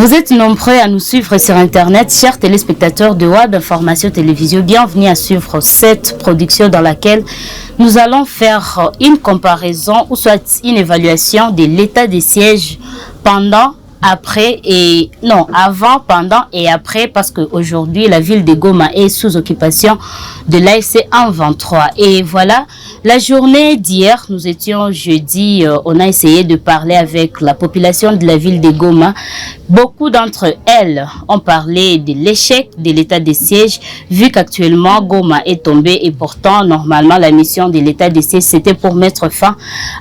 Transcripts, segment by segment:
Vous êtes nombreux à nous suivre sur Internet, chers téléspectateurs de Web Information Télévision. Bienvenue à suivre cette production dans laquelle nous allons faire une comparaison ou soit une évaluation de l'état des sièges pendant, après et non, avant, pendant et après, parce qu'aujourd'hui la ville de Goma est sous occupation de l'AFC M23. Et voilà, la journée d'hier, nous étions jeudi, on a essayé de parler avec la population de la ville de Goma. Beaucoup d'entre elles ont parlé de l'échec de l'état des sièges, vu qu'actuellement Goma est tombé et pourtant, normalement, la mission de l'état des sièges, c'était pour mettre fin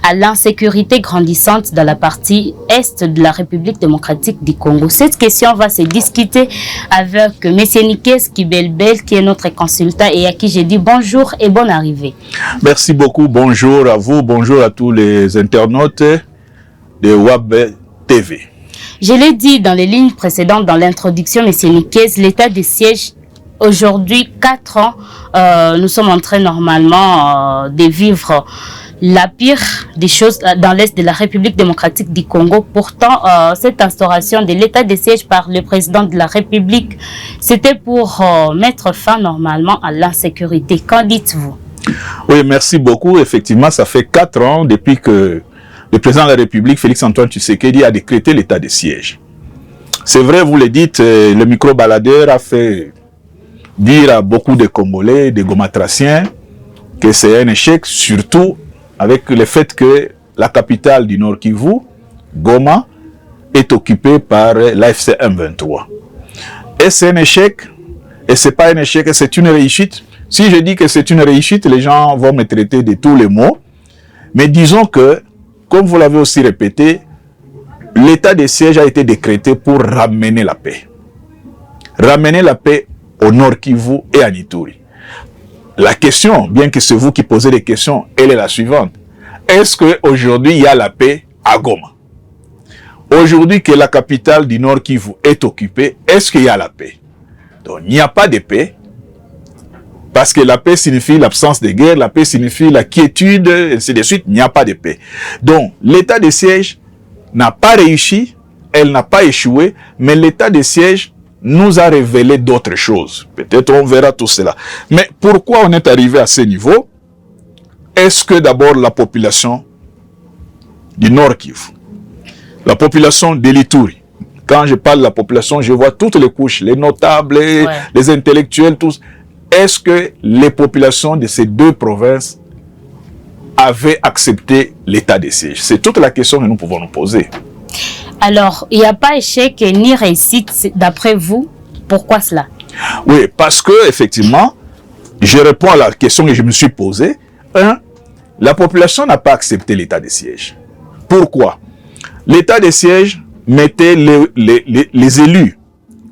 à l'insécurité grandissante dans la partie est de la République démocratique du Congo. Cette question va se discuter avec M. Nikes Kibelbel, qui est notre consultant et à qui j'ai dit bonjour et bonne arrivée. Merci beaucoup, bonjour à vous, bonjour à tous les internautes de WAB TV. Je l'ai dit dans les lignes précédentes, dans l'introduction, M. Nikes, l'état des sièges, aujourd'hui, 4 ans, nous sommes en train normalement de vivre la pire des choses dans l'Est de la République démocratique du Congo. Pourtant, cette instauration de l'état des sièges par le président de la République, c'était pour mettre fin normalement à l'insécurité. Qu'en dites-vous? Oui, merci beaucoup. Effectivement, ça fait 4 ans depuis que le président de la République, Félix-Antoine Tshisekedi, a décrété l'état de siège. C'est vrai, vous le dites, le micro-baladeur a fait dire à beaucoup de Congolais, de Gomatraciens, que c'est un échec, surtout avec le fait que la capitale du Nord Kivu, Goma, est occupée par l'AFC M23. Et c'est un échec, et c'est pas un échec, c'est une réussite. Si je dis que c'est une réussite, les gens vont me traiter de tous les mots. Mais disons que, comme vous l'avez aussi répété, l'état de siège a été décrété pour ramener la paix. Ramener la paix au Nord Kivu et à Ituri. La question, bien que c'est vous qui posez des questions, elle est la suivante. Est-ce qu'aujourd'hui, il y a la paix à Goma? Aujourd'hui que la capitale du Nord Kivu est occupée, est-ce qu'il y a la paix? Donc, il n'y a pas de paix. Parce que la paix signifie l'absence de guerre, la paix signifie la quiétude, et ainsi de suite, il n'y a pas de paix. Donc, l'état de siège n'a pas réussi, elle n'a pas échoué, mais l'état de siège nous a révélé d'autres choses. Peut-être on verra tout cela. Mais pourquoi on est arrivé à ce niveau? Est-ce que d'abord la population du Nord Kivu, la population de l'Ituri, quand je parle de la population, je vois toutes les couches, les notables, les intellectuels, tous. Est-ce que les populations de ces deux provinces avaient accepté l'état de siège? C'est toute la question que nous pouvons nous poser. Alors, il n'y a pas échec ni réussite, d'après vous. Pourquoi cela? Oui, parce que effectivement, je réponds à la question que je me suis posée. La population n'a pas accepté l'état de siège. Pourquoi? L'état de siège mettait les élus,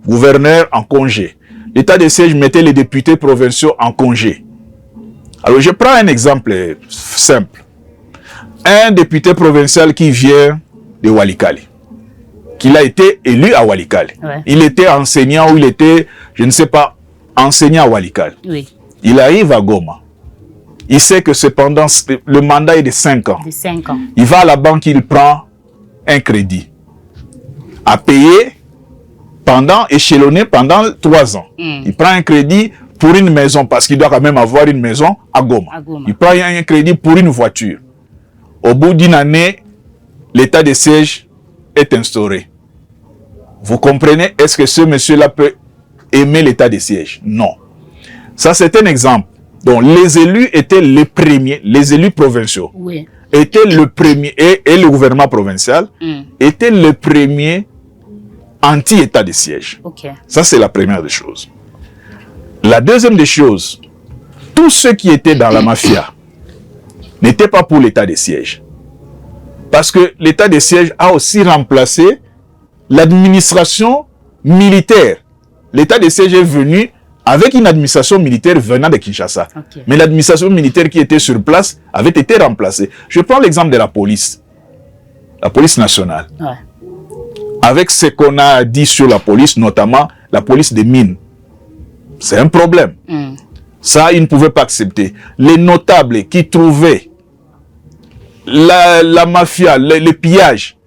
gouverneurs en congé. L'état de siège mettait les députés provinciaux en congé. Alors, je prends un exemple simple. Un député provincial qui vient de Walikale, qu'il a été élu à Walikale. Ouais. Il était enseignant ou il était, je ne sais pas, enseignant à Walikale. Oui. Il arrive à Goma. Il sait que cependant, le mandat est de 5 ans. De 5 ans. Il va à la banque, il prend un crédit à payer échelonné pendant 3 ans. Il prend un crédit pour une maison, parce qu'il doit quand même avoir une maison à Goma. Il prend un crédit pour une voiture. Au bout d'une année, l'état de siège est instauré. Vous comprenez? Est-ce que ce monsieur-là peut aimer l'état de siège? Non. Ça, c'est un exemple. Donc, les élus étaient les premiers, les élus provinciaux étaient le premier, et le gouvernement provincial était le premier anti-état de siège. Ça, c'est la première des choses. La deuxième des choses, tous ceux qui étaient dans la mafia n'étaient pas pour l'état de siège. Parce que l'état de siège a aussi remplacé l'administration militaire. L'état de siège est venu avec une administration militaire venant de Kinshasa. Mais l'administration militaire qui était sur place avait été remplacée. Je prends l'exemple de la police nationale. Avec ce qu'on a dit sur la police, notamment la police des mines. C'est un problème. Ça, ils ne pouvaient pas accepter. Les notables qui trouvaient la mafia, les pillages.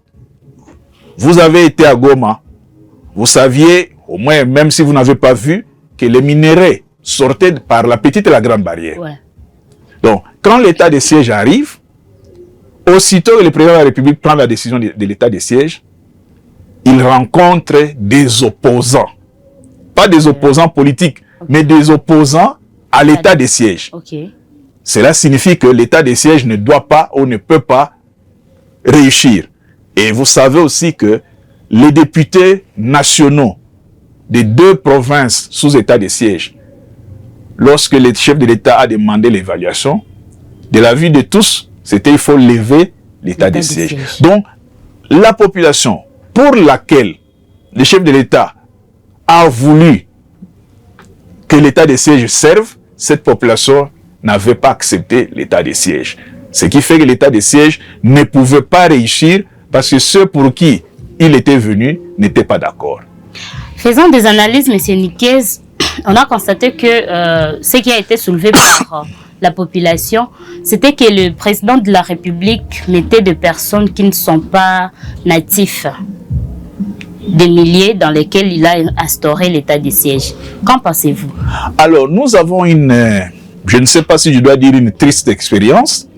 Vous avez été à Goma, vous saviez, au moins même si vous n'avez pas vu, que les minerais sortaient par la petite et la grande barrière. Ouais. Donc, quand l'état de siège arrive, aussitôt que le président de la République prend la décision de l'état de siège, il rencontre des opposants. Pas des opposants politiques, mais des opposants à l'état de siège. Okay. Cela signifie que l'état de siège ne doit pas ou ne peut pas réussir. Et vous savez aussi que les députés nationaux des 2 provinces sous état de siège, lorsque le chef de l'État a demandé l'évaluation, de la vue de tous, c'était il faut lever l'état de siège. Donc, la population pour laquelle le chef de l'État a voulu que l'état de siège serve, cette population n'avait pas accepté l'état de siège. Ce qui fait que l'état de siège ne pouvait pas réussir parce que ceux pour qui il était venu n'étaient pas d'accord. Faisant des analyses, M. Niquez, on a constaté que ce qui a été soulevé par la population, c'était que le président de la République mettait des personnes qui ne sont pas natifs des milliers dans lesquels il a instauré l'état de siège. Qu'en pensez-vous? Alors, nous avons je ne sais pas si je dois dire une triste expérience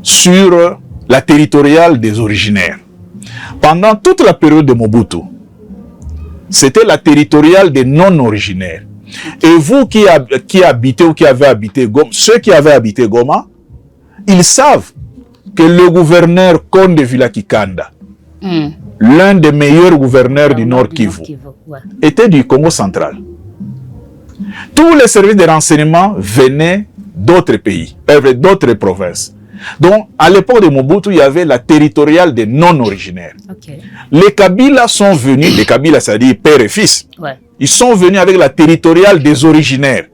sur la territoriale des originaires. Pendant toute la période de Mobutu, c'était la territoriale des non-originaires. Et vous qui habitez ou qui avez habité Goma, ceux qui avaient habité Goma, ils savent que le gouverneur Konde Vilakikanda, l'un des meilleurs gouverneurs du Nord Kivu, était du Congo central. Tous les services de renseignement venaient d'autres pays, d'autres provinces. Donc, à l'époque de Mobutu, il y avait la territoriale des non-originaires. Okay. Les Kabila sont venus, les Kabila, c'est-à-dire père et fils, ils sont venus avec la territoriale des originaires.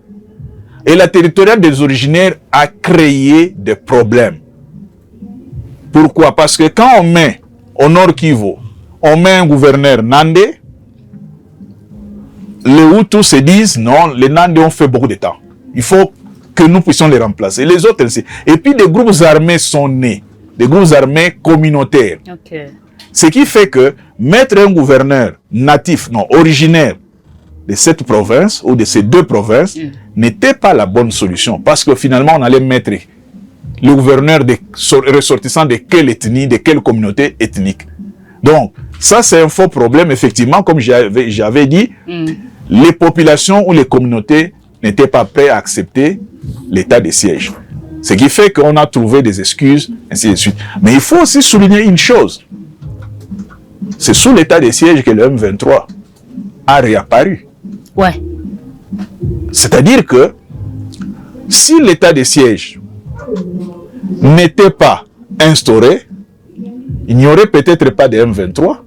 Et la territoriale des originaires a créé des problèmes. Pourquoi? Parce que quand on met au Nord Kivu, on met un gouverneur Nandé, les Hutus se disent, non, les Nandés ont fait beaucoup de temps. Il faut que nous puissions les remplacer. Les autres aussi. Et puis des groupes armés sont nés, des groupes armés communautaires. Okay. Ce qui fait que mettre un gouverneur natif, non, originaire de cette province ou de ces 2 provinces n'était pas la bonne solution. Parce que finalement, on allait mettre le gouverneur ressortissant de quelle ethnie, de quelle communauté ethnique. Donc, ça c'est un faux problème, effectivement, comme j'avais dit, les populations ou les communautés n'étaient pas prêts à accepter l'état de siège. Ce qui fait qu'on a trouvé des excuses, ainsi de suite. Mais il faut aussi souligner une chose. C'est sous l'état de siège que le M23 a réapparu. Ouais. C'est-à-dire que si l'état de siège n'était pas instauré, il n'y aurait peut-être pas de M23.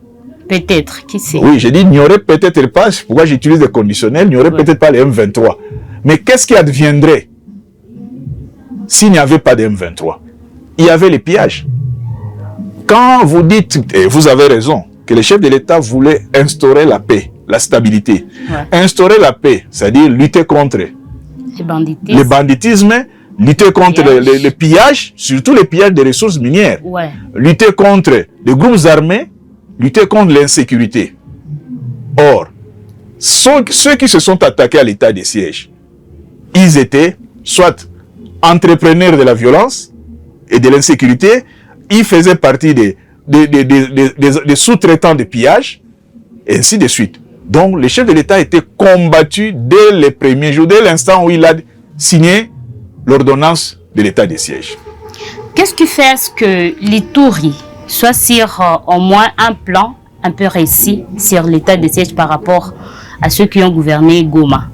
Peut-être, qui sait? Oui, j'ai dit, il n'y aurait peut-être pas, c'est pourquoi j'utilise des conditionnels, il n'y aurait peut-être pas les M23. Mais qu'est-ce qui adviendrait s'il n'y avait pas de M23? Il y avait les pillages. Quand vous dites, et vous avez raison, que le chef de l'État voulait instaurer la paix, la stabilité. Instaurer la paix, c'est-à-dire lutter contre le banditisme, lutter contre le pillage, surtout le pillage des ressources minières, lutter contre les groupes armés, lutter contre l'insécurité. Or, ceux qui se sont attaqués à l'état de siège, ils étaient soit entrepreneurs de la violence et de l'insécurité, ils faisaient partie des sous-traitants de pillage, et ainsi de suite. Donc, le chef de l'État était combattu dès les premiers jours, dès l'instant où il a signé l'ordonnance de l'état de siège. Qu'est-ce qui fait à ce que l'Ituri soit sur au moins un plan un peu réussi sur l'état de siège par rapport à ceux qui ont gouverné Goma?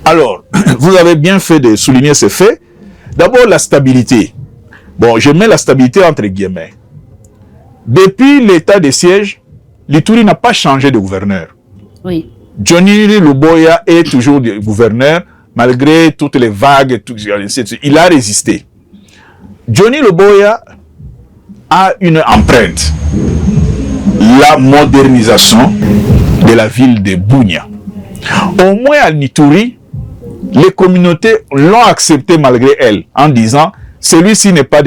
Alors, vous avez bien fait de souligner ces faits. D'abord, la stabilité. Bon, je mets la stabilité entre guillemets. Depuis l'état de siège, l'Ituri n'a pas changé de gouverneur. Oui. Johnny Luboya est toujours le gouverneur, malgré toutes les vagues, il a résisté. Johnny Luboya a une empreinte. La modernisation de la ville de Bunia. Au moins à Ituri, les communautés l'ont accepté malgré elle, en disant, celui-ci n'est pas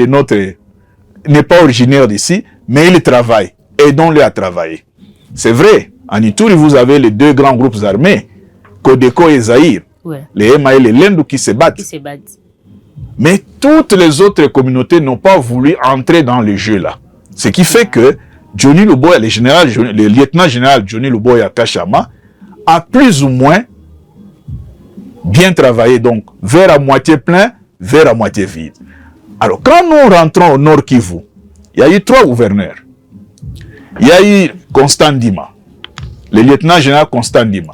originaire d'ici, mais il travaille, aidons-le à travailler. C'est vrai, En Ituri, vous avez les deux grands groupes armés, Codeco et Zaïre. Ouais. Les MA et les Lendu qui se battent. Mais toutes les autres communautés n'ont pas voulu entrer dans le jeu là. Ce qui fait que Johnny Luboya, le lieutenant général Johnny Luboya Kachama, a plus ou moins bien travaillé, donc vers à moitié plein, vers à moitié vide. Alors quand nous rentrons au Nord Kivu, il y a eu 3 gouverneurs. Il y a eu Constant Ndima, le lieutenant général Constant Ndima,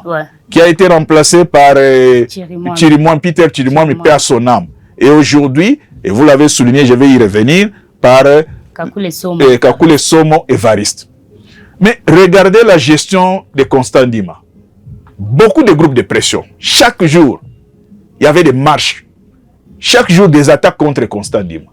qui a été remplacé par Peter Chirimwami, paix à son âme. Et aujourd'hui, et vous l'avez souligné, je vais y revenir, par Kakule Somo Evariste. Mais regardez la gestion de Constant Ndima. Beaucoup de groupes de pression. Chaque jour, il y avait des marches. Chaque jour, des attaques contre Constant Ndima.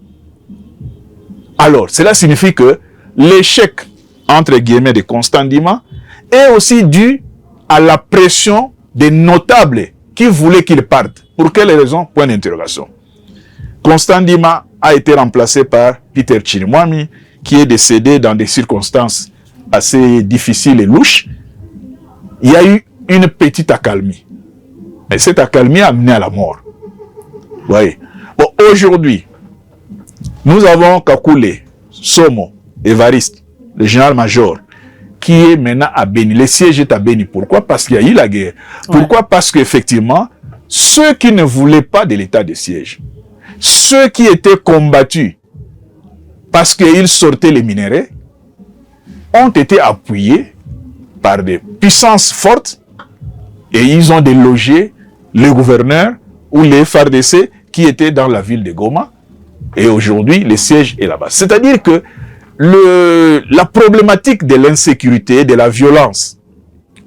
Alors, cela signifie que l'échec, entre guillemets, de Constant Ndima est aussi dû à la pression des notables qui voulaient qu'il parte. Pour quelles raisons? Point d'interrogation. Constant Ndima a été remplacé par Peter Chirimwami, qui est décédé dans des circonstances assez difficiles et louches. Il y a eu une petite accalmie. Mais cette accalmie a mené à la mort. Vous voyez. Bon, aujourd'hui, nous avons Kakule Somo Evariste, le général-major, qui est maintenant à Beni. Le siège est à Beni. Pourquoi? Parce qu'il y a eu la guerre. Pourquoi? Parce qu'effectivement, ceux qui ne voulaient pas de l'état de siège, ceux qui étaient combattus parce qu'ils sortaient les minéraux, ont été appuyés par des puissances fortes et ils ont délogé le gouverneur ou les FARDC qui étaient dans la ville de Goma. Et aujourd'hui, le siège est là-bas. C'est-à-dire que la problématique de l'insécurité, de la violence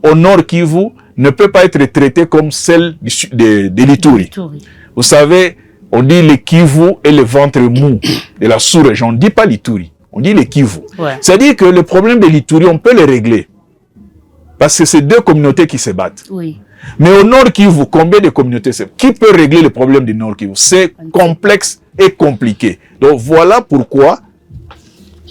au Nord Kivu ne peut pas être traitée comme celle de l'Ituri. Vous savez, on dit le Kivu et le ventre mou de la sous-région. On ne dit pas l'Ituri, on dit le Kivu. C'est-à-dire que le problème de l'Ituri, on peut le régler. Parce que c'est 2 communautés qui se battent. Mais au Nord Kivu, combien de communautés se battent? Qui peut régler le problème du Nord Kivu? C'est complexe et compliqué. Donc voilà pourquoi,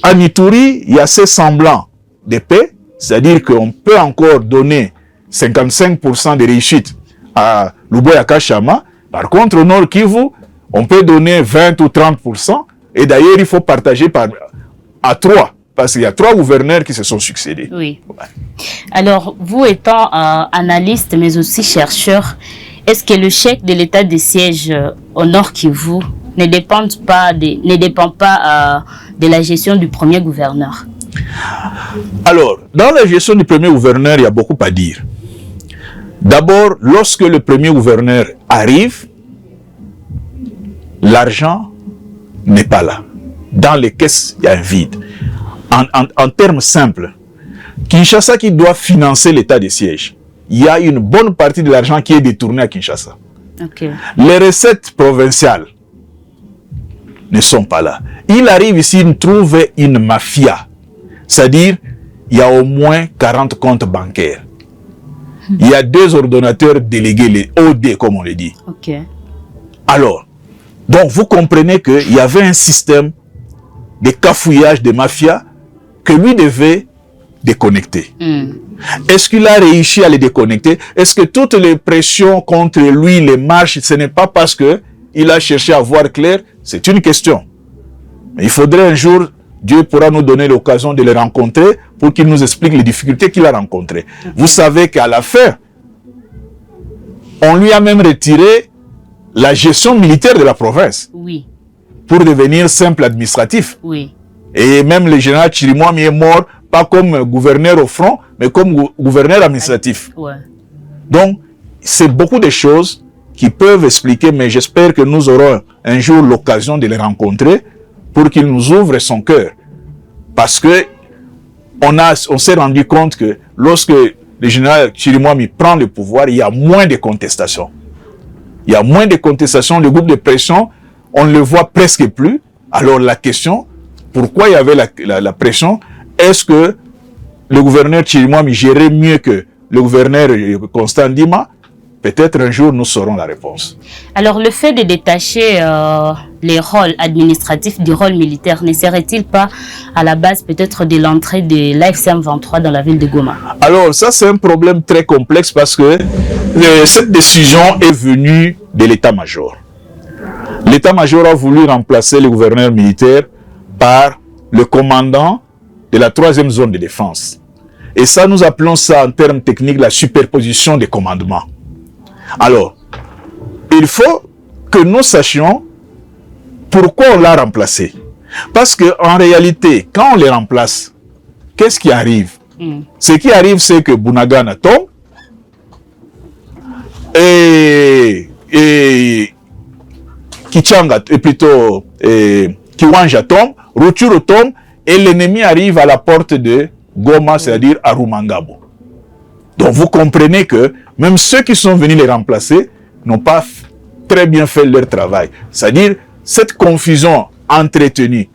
en Ituri, il y a ces semblants de paix. C'est-à-dire qu'on peut encore donner 55% de réussite à Luboya Kachama. Par contre, au Nord Kivu, on peut donner 20 ou 30%. Et d'ailleurs, il faut partager à 3. Parce qu'il y a 3 gouverneurs qui se sont succédés. Alors, vous étant analyste, mais aussi chercheur, est-ce que le chèque de l'état de siège au Nord Kivu ne dépend pas de la gestion du premier gouverneur? Alors, dans la gestion du premier gouverneur, il y a beaucoup à dire. D'abord, lorsque le premier gouverneur arrive, l'argent n'est pas là. Dans les caisses, il y a un vide. En termes simples, Kinshasa qui doit financer l'état de siège, il y a une bonne partie de l'argent qui est détourné à Kinshasa. Les recettes provinciales ne sont pas là. Il arrive ici, il trouve une mafia. C'est-à-dire, il y a au moins 40 comptes bancaires. Il y a 2 ordonnateurs délégués, les OD comme on le dit. Alors, donc vous comprenez qu'il y avait un système de cafouillage de mafia que lui devait déconnecter. Est-ce qu'il a réussi à les déconnecter? Est-ce que toutes les pressions contre lui, les marches, ce n'est pas parce qu'il a cherché à voir clair? C'est une question. Mais il faudrait un jour, Dieu pourra nous donner l'occasion de le rencontrer pour qu'il nous explique les difficultés qu'il a rencontrées. Vous savez qu'à la fin, on lui a même retiré la gestion militaire de la province. Pour devenir simple administratif. Et même le général Chirimwami est mort, pas comme gouverneur au front, mais comme gouverneur administratif. Donc, c'est beaucoup de choses qui peuvent expliquer, mais j'espère que nous aurons un jour l'occasion de les rencontrer pour qu'il nous ouvre son cœur. Parce que on s'est rendu compte que lorsque le général Chirimwami prend le pouvoir, il y a moins de contestations. Il y a moins de contestations, le groupe de pression, on ne le voit presque plus. Alors la question, pourquoi il y avait la pression? Est-ce que le gouverneur Chirimwami gérait mieux que le gouverneur Constant Ndima? Peut-être un jour, nous saurons la réponse. Alors, le fait de détacher les rôles administratifs du rôle militaire ne serait-il pas à la base peut-être de l'entrée de l'AFC M23 dans la ville de Goma? Alors, ça, c'est un problème très complexe parce que cette décision est venue de l'état-major. L'état-major a voulu remplacer le gouverneur militaire par le commandant de la 3e zone de défense. Et ça, nous appelons ça en termes techniques la superposition des commandements. Alors, il faut que nous sachions pourquoi on l'a remplacé. Parce qu'en réalité, quand on les remplace, qu'est-ce qui arrive? Ce qui arrive, c'est que Bunagana tombe et Kichanga, et plutôt Kiwanja tombe, Rutshuru tombe et l'ennemi arrive à la porte de Goma, c'est-à-dire à Rumangabo. Donc vous comprenez que même ceux qui sont venus les remplacer n'ont pas très bien fait leur travail. C'est-à-dire cette confusion entretenue,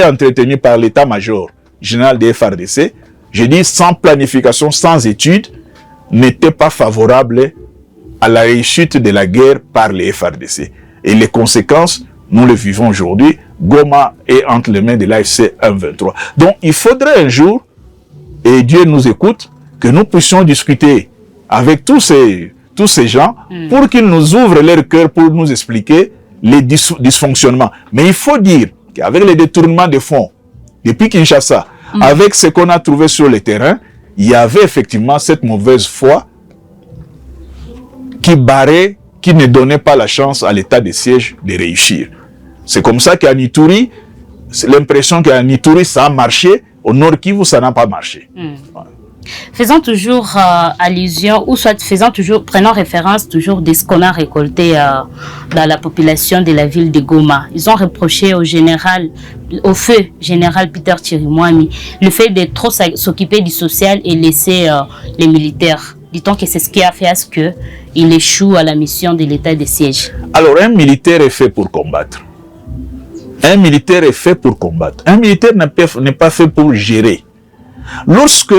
entretenue par l'état-major général des FARDC, je dis sans planification, sans étude, n'était pas favorable à la réussite de la guerre par les FARDC. Et les conséquences, nous les vivons aujourd'hui. Goma est entre les mains de l'AFC M23. Donc il faudrait un jour, et Dieu nous écoute, que nous puissions discuter avec tous ces gens pour qu'ils nous ouvrent leur cœur pour nous expliquer les dysfonctionnements. Mais il faut dire qu'avec les détournements de fonds depuis Kinshasa, avec ce qu'on a trouvé sur le terrain, il y avait effectivement cette mauvaise foi qui barrait, qui ne donnait pas la chance à l'état de siège de réussir. C'est comme ça qu'à Ituri, c'est l'impression qu'à Ituri, ça a marché, au Nord Kivu, ça n'a pas marché. Faisant toujours allusion, ou soit prenant référence toujours de ce qu'on a récolté dans la population de la ville de Goma. Ils ont reproché au feu général Peter Chirimwami, le fait de trop s'occuper du social et laisser les militaires. Dit-on que c'est ce qui a fait à ce qu'il échoue à la mission de l'état de siège. Alors, un militaire est fait pour combattre. Un militaire est fait pour combattre. Un militaire n'est pas fait pour gérer. Lorsque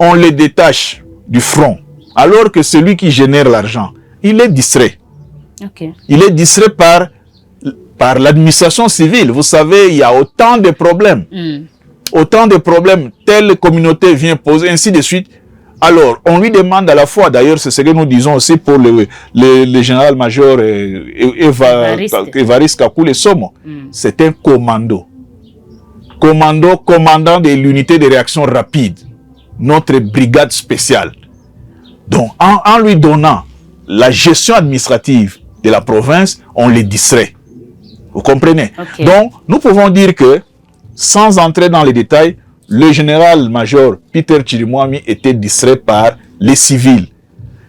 on les détache du front, alors que celui qui génère l'argent, il est distrait. Okay. Il est distrait par l'administration civile. Vous savez, il y a autant de problèmes. Autant de problèmes. Telle communauté vient poser, ainsi de suite. Alors, on lui demande à la fois, d'ailleurs, c'est ce que nous disons aussi pour le général-major Évariste Kakule Somo. C'est un commando. Commandant de l'unité de réaction rapide. Notre brigade spéciale. Donc, en lui donnant la gestion administrative de la province, on les distrait. Vous comprenez? Okay. Donc, nous pouvons dire que, sans entrer dans les détails, le général-major Peter Chirimwami était distrait par les civils,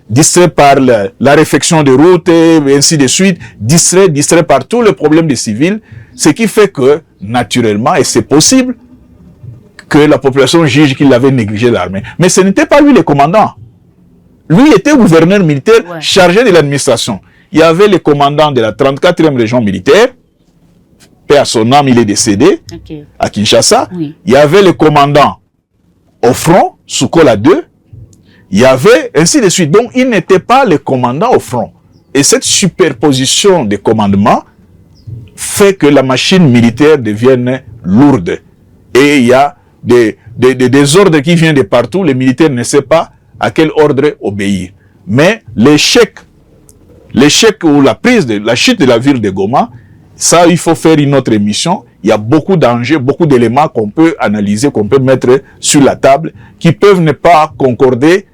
distrait par la réfection des routes et ainsi de suite, distrait par tous les problèmes des civils, ce qui fait que, naturellement, et c'est possible, que la population juge qu'il avait négligé l'armée. Mais ce n'était pas lui le commandant. Lui était gouverneur militaire chargé de l'administration. Il y avait le commandant de la 34e région militaire, paix à son âme, il est décédé, à Kinshasa. Oui. Il y avait le commandant au front, Soukola II. Il y avait ainsi de suite. Donc, il n'était pas le commandant au front. Et cette superposition des commandements fait que la machine militaire devienne lourde. Et il y a des ordres qui viennent de partout. Les militaires ne savent pas à quel ordre obéir. Mais l'échec ou la chute de la ville de Goma, ça, il faut faire une autre émission. Il y a beaucoup d'enjeux, beaucoup d'éléments qu'on peut analyser, qu'on peut mettre sur la table, qui peuvent ne pas concorder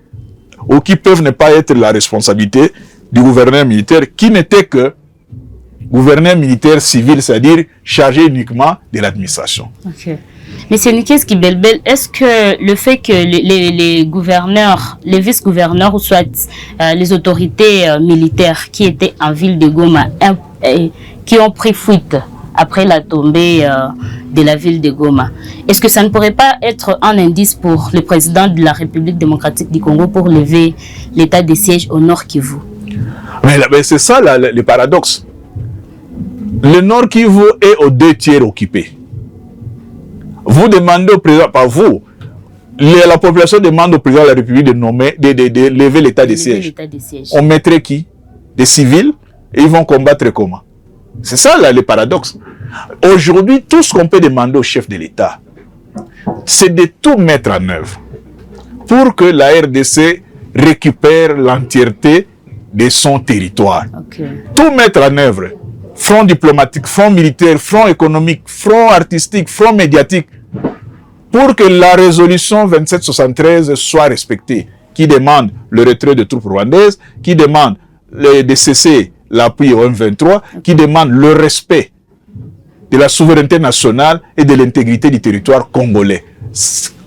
ou qui peuvent ne pas être la responsabilité du gouverneur militaire, qui n'était que gouverneur militaire civil, c'est-à-dire chargé uniquement de l'administration. Okay. Monsieur Nikes Kibelbel, est-ce que le fait que les gouverneurs, les vice-gouverneurs ou soit les autorités militaires qui étaient en ville de Goma, qui ont pris fuite après la tombée de la ville de Goma, est-ce que ça ne pourrait pas être un indice pour le président de la République démocratique du Congo pour lever l'état de siège au Nord Kivu? Mais c'est ça le paradoxe. Le Nord Kivu est aux 2 tiers occupé. Vous demandez au président, pas vous, la population demande au président de la République de lever l'état de siège. On mettrait qui? Des civils, et ils vont combattre comment? C'est ça là, le paradoxe. Aujourd'hui, tout ce qu'on peut demander au chef de l'État, c'est de tout mettre en œuvre pour que la RDC récupère l'entièreté de son territoire. Tout mettre en œuvre. Front diplomatique, front militaire, front économique, front artistique, front médiatique, pour que la résolution 2773 soit respectée, qui demande le retrait de troupes rwandaises, qui demande de cesser l'appui au M23, qui demande le respect de la souveraineté nationale et de l'intégrité du territoire congolais.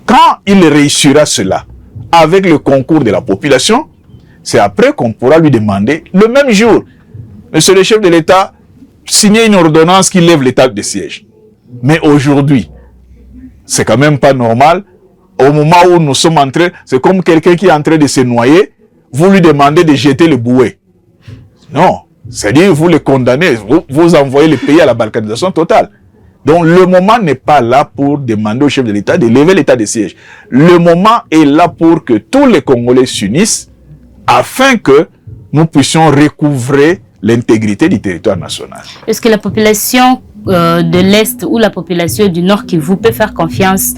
Quand il réussira cela, avec le concours de la population, c'est après qu'on pourra lui demander, le même jour, monsieur le chef de l'État, signer une ordonnance qui lève l'état de siège. Mais aujourd'hui, c'est quand même pas normal. Au moment où nous sommes en train, c'est comme quelqu'un qui est en train de se noyer, vous lui demandez de jeter le bouet. Non, c'est-à-dire vous le condamnez, vous envoyez le pays à la balkanisation totale. Donc le moment n'est pas là pour demander au chef de l'État de lever l'état de siège. Le moment est là pour que tous les Congolais s'unissent afin que nous puissions recouvrer l'intégrité du territoire national. Est-ce que la population de l'Est ou la population du Nord qui vous peut faire confiance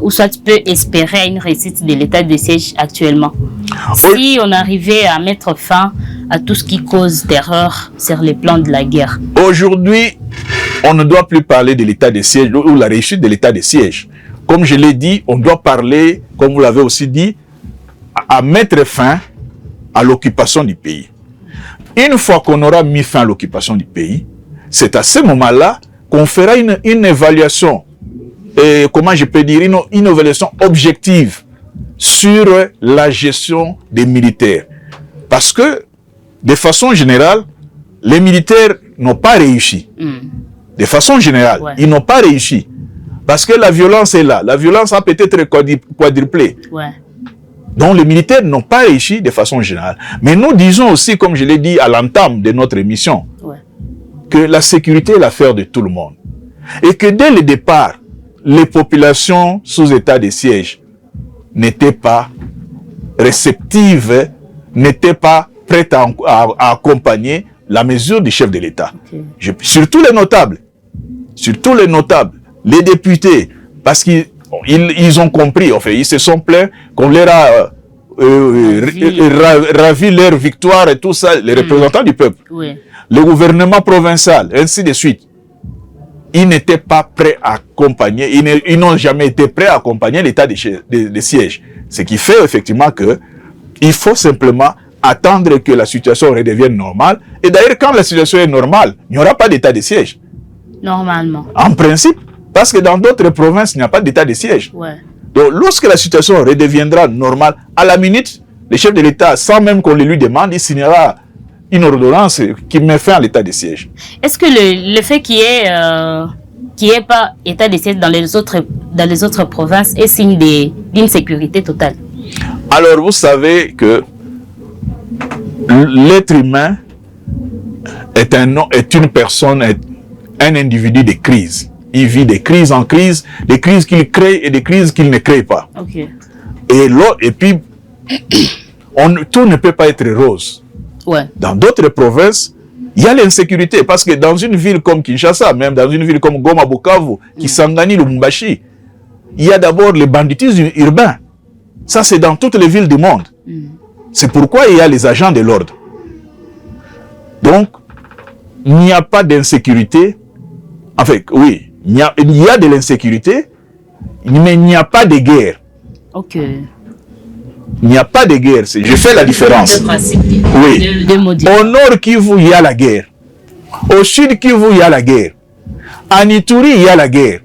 ou soit peut espérer une réussite de l'état de siège actuellement? Si on arrivait à mettre fin à tout ce qui cause terreur sur les plans de la guerre. Aujourd'hui, on ne doit plus parler de l'état de siège ou la réussite de l'état de siège. Comme je l'ai dit, on doit parler, comme vous l'avez aussi dit, à mettre fin à l'occupation du pays. Une fois qu'on aura mis fin à l'occupation du pays, c'est à ce moment-là qu'on fera une évaluation, comment je peux dire, une évaluation objective sur la gestion des militaires. Parce que, de façon générale, les militaires n'ont pas réussi. De façon générale, ils n'ont pas réussi. Parce que la violence est là. La violence a peut-être quadruplé. Donc les militaires n'ont pas réussi de façon générale. Mais nous disons aussi, comme je l'ai dit à l'entame de notre émission, que la sécurité est l'affaire de tout le monde. Et que dès le départ, les populations sous état de siège n'étaient pas réceptives, n'étaient pas prêtes à accompagner la mesure du chef de l'État. Surtout les notables, les députés, parce qu'ils ont compris, enfin, ils se sont plaints qu'on leur a ravi leur victoire et tout ça, les représentants du peuple. Le gouvernement provincial, ainsi de suite. Ils n'étaient pas prêts à accompagner, ils n'ont jamais été prêts à accompagner l'état de siège. Ce qui fait effectivement que il faut simplement attendre que la situation redevienne normale. Et d'ailleurs, quand la situation est normale, il n'y aura pas d'état de siège. Normalement. En principe, parce que dans d'autres provinces, il n'y a pas d'état de siège. Donc, lorsque la situation redeviendra normale, à la minute, le chef de l'État, sans même qu'on le lui demande, il signera une ordonnance qui met fin à l'état de siège. Est-ce que le fait qu'il n'y ait pas état de siège dans les autres provinces est signe d'une sécurité totale? Alors, vous savez que l'être humain est une personne, un individu de crise. Il vit des crises en crise, des crises qu'il crée et des crises qu'il ne crée pas. Et puis, tout ne peut pas être rose. Dans d'autres provinces, il y a l'insécurité. Parce que dans une ville comme Kinshasa, même dans une ville comme Goma, Bukavu, Kisangani, Lubumbashi, il y a d'abord le banditisme urbain. Ça, c'est dans toutes les villes du monde. C'est pourquoi il y a les agents de l'ordre. Donc, il n'y a pas d'insécurité. Enfin, oui, il y a de l'insécurité, mais il n'y a pas de guerre. Il n'y a pas de guerre. Je fais la différence. Oui. Au nord Kivu, il y a la guerre. Au sud Kivu, il y a la guerre. En Ituri, il y a la guerre.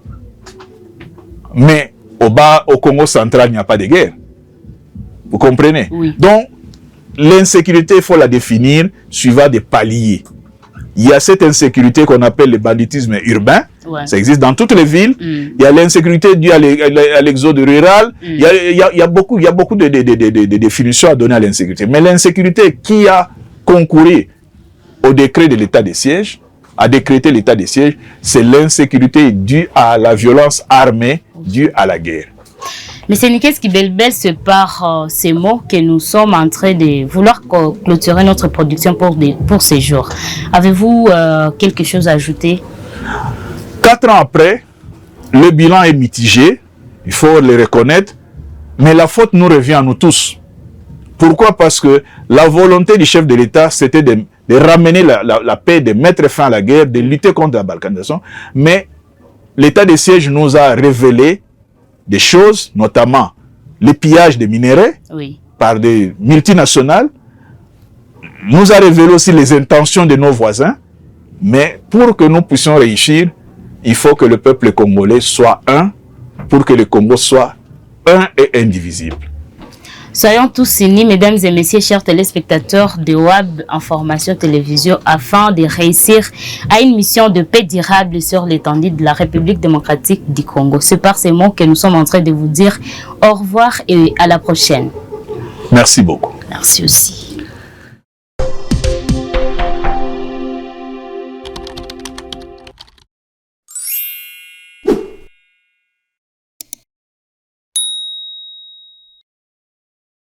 Mais au Congo central, il n'y a pas de guerre. Vous comprenez? Donc, l'insécurité, il faut la définir suivant des paliers. Il y a cette insécurité qu'on appelle le banditisme urbain. Ça existe dans toutes les villes. Il y a l'insécurité due à l'exode rural. Il y a beaucoup de définitions à donner à l'insécurité. Mais l'insécurité qui a concouru au décret de l'état de siège, à décréter l'état de siège, c'est l'insécurité due à la violence armée, due à la guerre. Mais c'est Nikes Kibelbel, c'est par ces mots que nous sommes en train de vouloir clôturer notre production pour ces jours. Avez-vous quelque chose à ajouter? 4 ans après, le bilan est mitigé, il faut le reconnaître, mais la faute nous revient à nous tous. Pourquoi? Parce que la volonté du chef de l'État, c'était de ramener la paix, de mettre fin à la guerre, de lutter contre la balkanisation, mais l'état de siège nous a révélé des choses, notamment le pillage des minerais par des multinationales, nous a révélé aussi les intentions de nos voisins, mais pour que nous puissions réussir, il faut que le peuple congolais soit un, pour que le Congo soit un et indivisible. Soyons tous unis, mesdames et messieurs, chers téléspectateurs de WAB Information Télévision, afin de réussir à une mission de paix durable sur l'étendue de la République démocratique du Congo. C'est par ces mots que nous sommes en train de vous dire au revoir et à la prochaine. Merci beaucoup. Merci aussi.